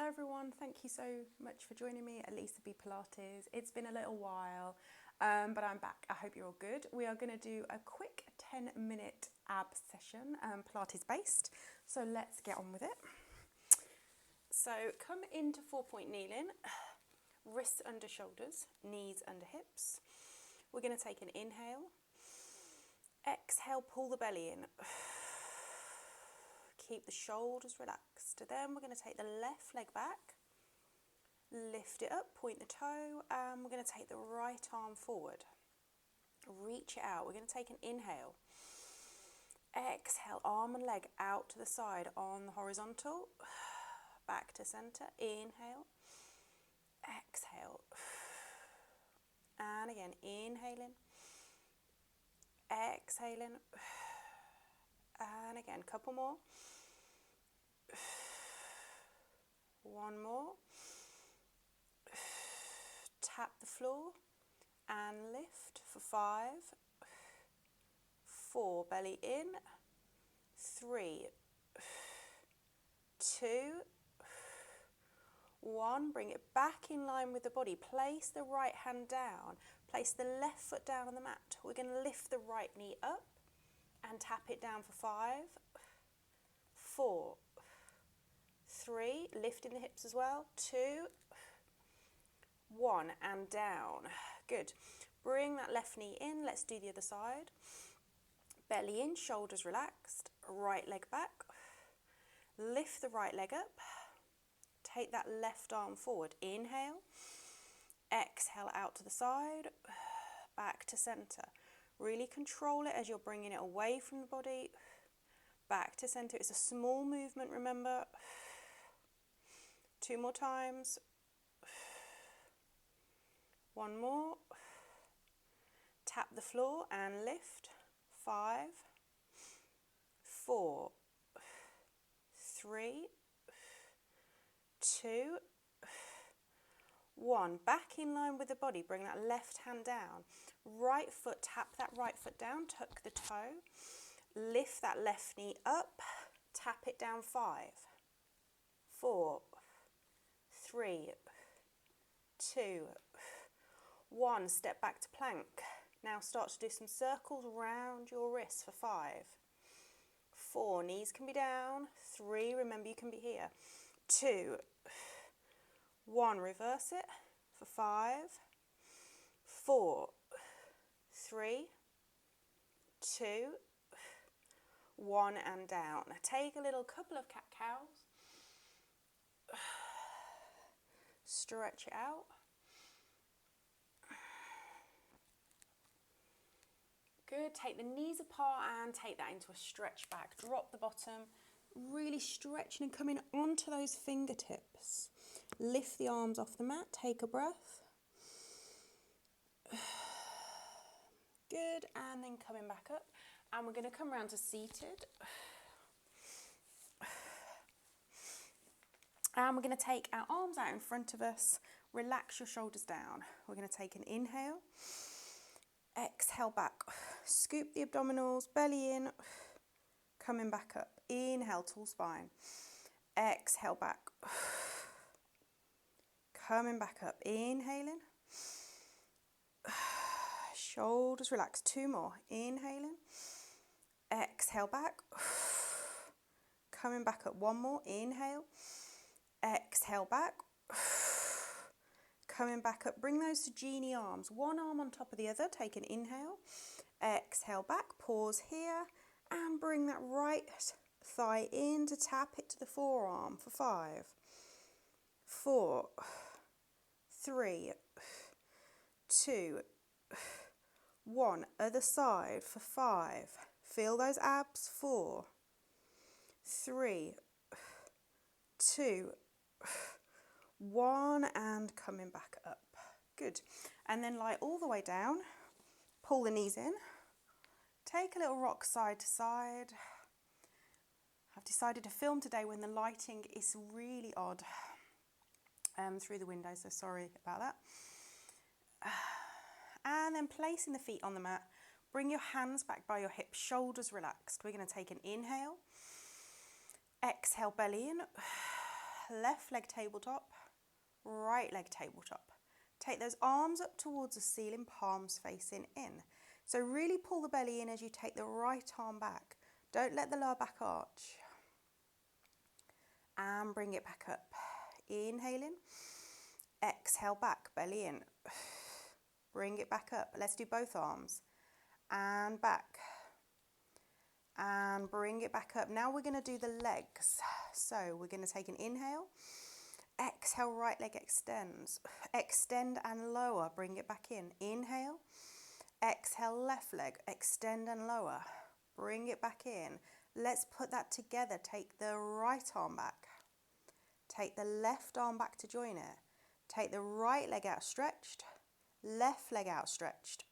Hello everyone, thank you so much for joining me at Lisa B Pilates. It's been a little while, but I'm back. I hope you're all good. We are going to do a quick 10-minute ab session, Pilates based. So let's get on with it. So come into 4-point kneeling, wrists under shoulders, knees under hips. We're going to take an inhale. Exhale, pull the belly in. Keep the shoulders relaxed. Then we're going to take the left leg back, lift it up, point the toe, and we're going to take the right arm forward. Reach it out. We're going to take an inhale. Exhale, arm and leg out to the side on the horizontal. Back to center. Inhale. Exhale. And again, inhaling. Exhaling. And again, couple more. One more. Tap the floor and lift for 5, 4, belly in, 3, 2, 1. Bring it back in line with the body. Place the right hand down. Place the left foot down on the mat. We're going to lift the right knee up and tap it down for 5, 4, 3, lifting the hips as well, 2, 1, and down. Good. Bring that left knee in. Let's do the other side. Belly in, shoulders relaxed, right leg back. Lift the right leg up. Take that left arm forward. Inhale. Exhale out to the side, back to center. Really control it as you're bringing it away from the body. Back to center. It's a small movement, remember. 2 more times. 1 more. Tap the floor and lift. 5, 4, 3, 2, 1. Back in line with the body. Bring that left hand down. Right foot, tap that right foot down. Tuck the toe. Lift that left knee up. Tap it down. 5, 4, 3, 2, 1. Step back to plank. Now start to do some circles around your wrists for 5, 4. Knees can be down. 3. Remember, you can be here. 2, 1. Reverse it for 5, 4, 3, 2, 1, and down. Take a little couple of cat-cows. Stretch it out. Good. Take the knees apart and take that into a stretch back. Drop the bottom. Really stretching and coming onto those fingertips. Lift the arms off the mat. Take a breath. Good. And then coming back up. And we're going to come around to seated. And we're going to take our arms out in front of us. Relax your shoulders down. We're going to take an inhale. Exhale back. Scoop the abdominals, belly in. Coming back up. Inhale, tall spine. Exhale back. Coming back up. Inhaling. Shoulders relaxed. 2 more. Inhaling. Exhale back. Coming back up. 1 more. Inhale. Exhale back. Coming back up. Bring those to genie arms. 1 arm on top of the other. Take an inhale. Exhale back. Pause here. And bring that right thigh in to tap it to the forearm for 5, 4, 3, 2, 1. Other side for 5. Feel those abs. 4, 3, 2, 1, and coming back up. Good. And then lie all the way down. Pull the knees in. Take a little rock side to side. I've decided to film today when the lighting is really odd through the window, so sorry about that. And then placing the feet on the mat, bring your hands back by your hips, shoulders relaxed. We're going to take an inhale. Exhale, belly in. left leg tabletop, right leg tabletop. Take those arms up towards the ceiling, palms facing in. So really pull the belly in as you take the right arm back. Don't let the lower back arch. And bring it back up. Inhale in. Exhale back, belly in. Bring it back up. Let's do both arms. And back. And bring it back up. Now we're going to do the legs. So we're going to take an inhale. Exhale, right leg extends. Extend and lower. Bring it back in. Inhale. Exhale, left leg. Extend and lower. Bring it back in. Let's put that together. Take the right arm back. Take the left arm back to join it. Take the right leg outstretched. Left leg outstretched.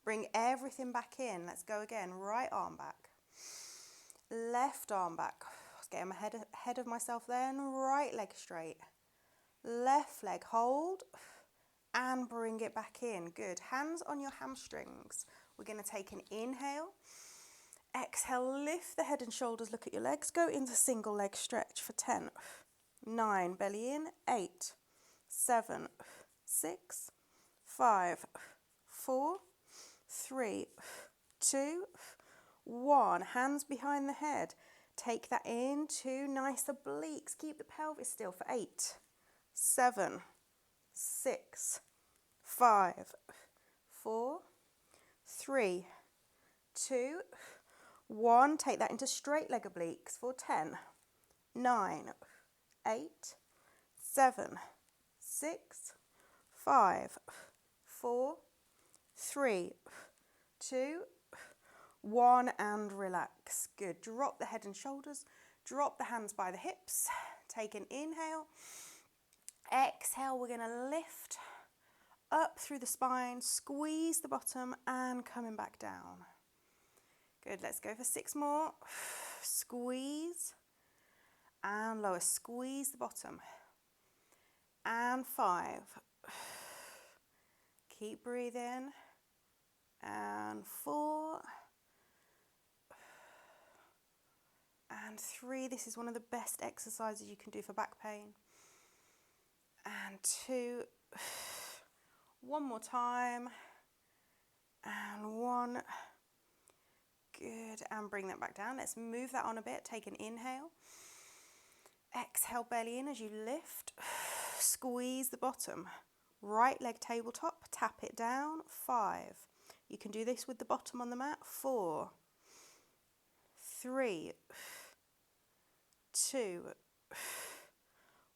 Bring everything back in. Let's go again. Right arm back. Left arm back. I was getting ahead of myself then. Right leg straight. Left leg hold. And bring it back in. Good. Hands on your hamstrings. We're going to take an inhale. Exhale, lift the head and shoulders, look at your legs. Go into single leg stretch for 10, 9, belly in, 8, 7, 6, 5, 4, 3, 2, 1. Hands behind the head. Take that into nice obliques. Keep the pelvis still for 8, 7, 6, 5, 4, 3, 2, 1. Take that into straight leg obliques for 10, 9, 8, 7, 6, 5, 4, 3, 2, 1, and relax. Good. Drop the head and shoulders. Drop the hands by the hips. Take an inhale. Exhale, we're going to lift up through the spine, squeeze the bottom, and coming back down. Good, let's go for 6 more. Squeeze and lower. Squeeze the bottom. And 5. Keep breathing. And 4. And 3. This is one of the best exercises you can do for back pain. And 2. One more time. And 1. Good, and bring that back down. Let's move that on a bit. Take an inhale. Exhale, belly in as you lift. Squeeze the bottom. Right leg tabletop, tap it down. 5. You can do this with the bottom on the mat. 4, 3, 2,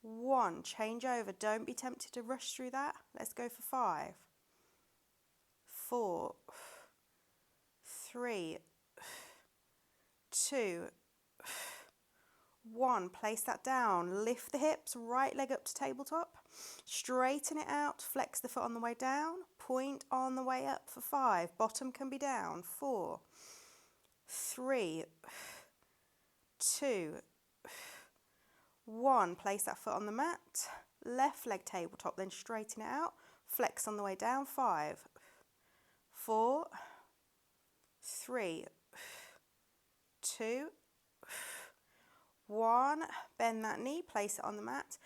1. Change over. Don't be tempted to rush through that. Let's go for 5, 4, 3, 2, 1. Place that down. Lift the hips, right leg up to tabletop. Straighten it out. Flex the foot on the way down. Point on the way up for 5. Bottom can be down. 4, 3, 2, 1. Place that foot on the mat. Left leg tabletop, then straighten it out. Flex on the way down. 5, 4, 3, 2, 1. Bend that knee, place it on the mat,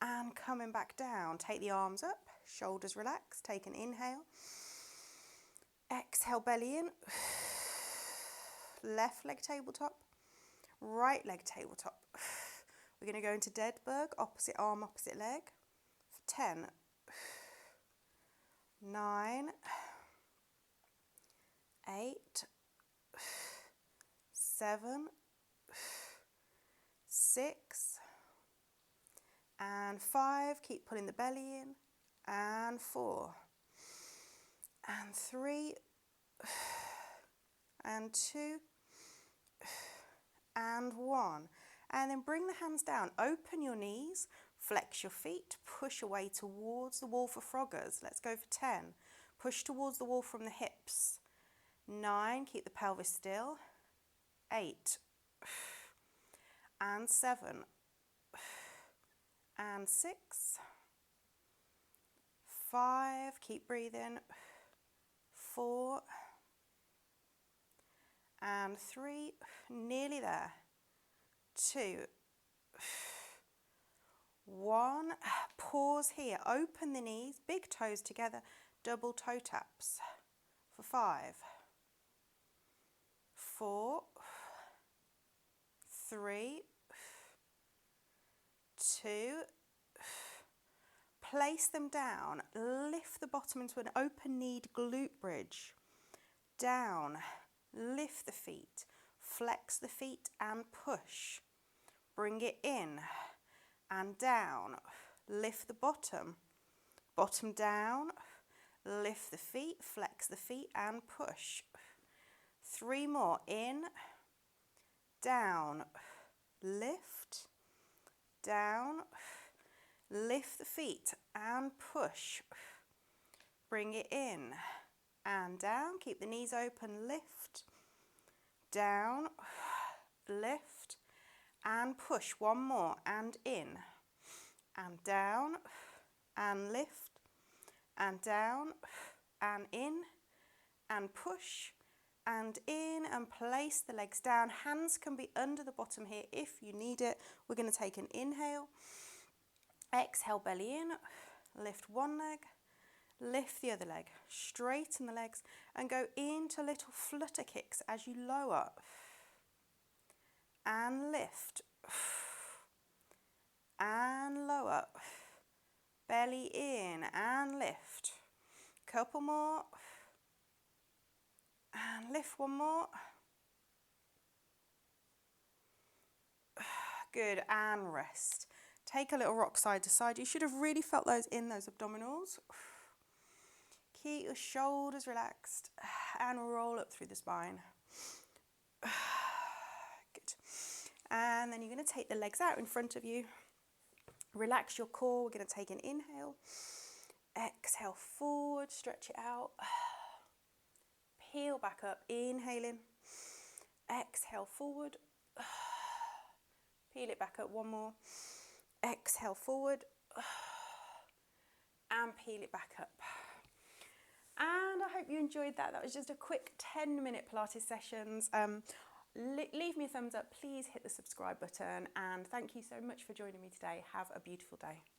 and coming back down. Take the arms up, shoulders relaxed. Take an inhale. Exhale, belly in. Left leg tabletop, right leg tabletop. We're going to go into dead bug, opposite arm, opposite leg. For 10, 9, 8, 7, 6, and 5. Keep pulling the belly in. And 4, and 3, and 2, and 1. And then bring the hands down. Open your knees, flex your feet, push away towards the wall for froggers. Let's go for 10. Push towards the wall from the hips. 9, keep the pelvis still. 8, and 7, and 6, 5, keep breathing. 4, and 3, nearly there. 2, 1, pause here, open the knees, big toes together, double toe taps for 5, 4, 3, 2, place them down, lift the bottom into an open-kneed glute bridge, down, lift the feet, flex the feet and push, bring it in and down, lift the bottom, bottom down, lift the feet, flex the feet and push. 3 more, in, down, lift, down, lift the feet and push, bring it in and down, keep the knees open, lift, down, lift and push. 1 more, and in and down and lift and down and in and push and in, and place the legs down. Hands can be under the bottom here if you need it. We're going to take an inhale, exhale, belly in, lift one leg, lift the other leg, straighten the legs and go into little flutter kicks as you lower and lift and lower, belly in and lift. Couple more and lift 1 more. Good, and rest. Take a little rock side to side. You should have really felt those in those abdominals. Keep your shoulders relaxed and roll up through the spine. Good. And then you're going to take the legs out in front of you. Relax your core. We're going to take an inhale. Exhale forward, stretch it out. Peel back up, inhaling. Exhale forward. Peel it back up, 1 more. Exhale forward. And peel it back up. And I hope you enjoyed that. That was just a quick 10-minute Pilates sessions. Leave me a thumbs up. Please hit the subscribe button. And thank you so much for joining me today. Have a beautiful day.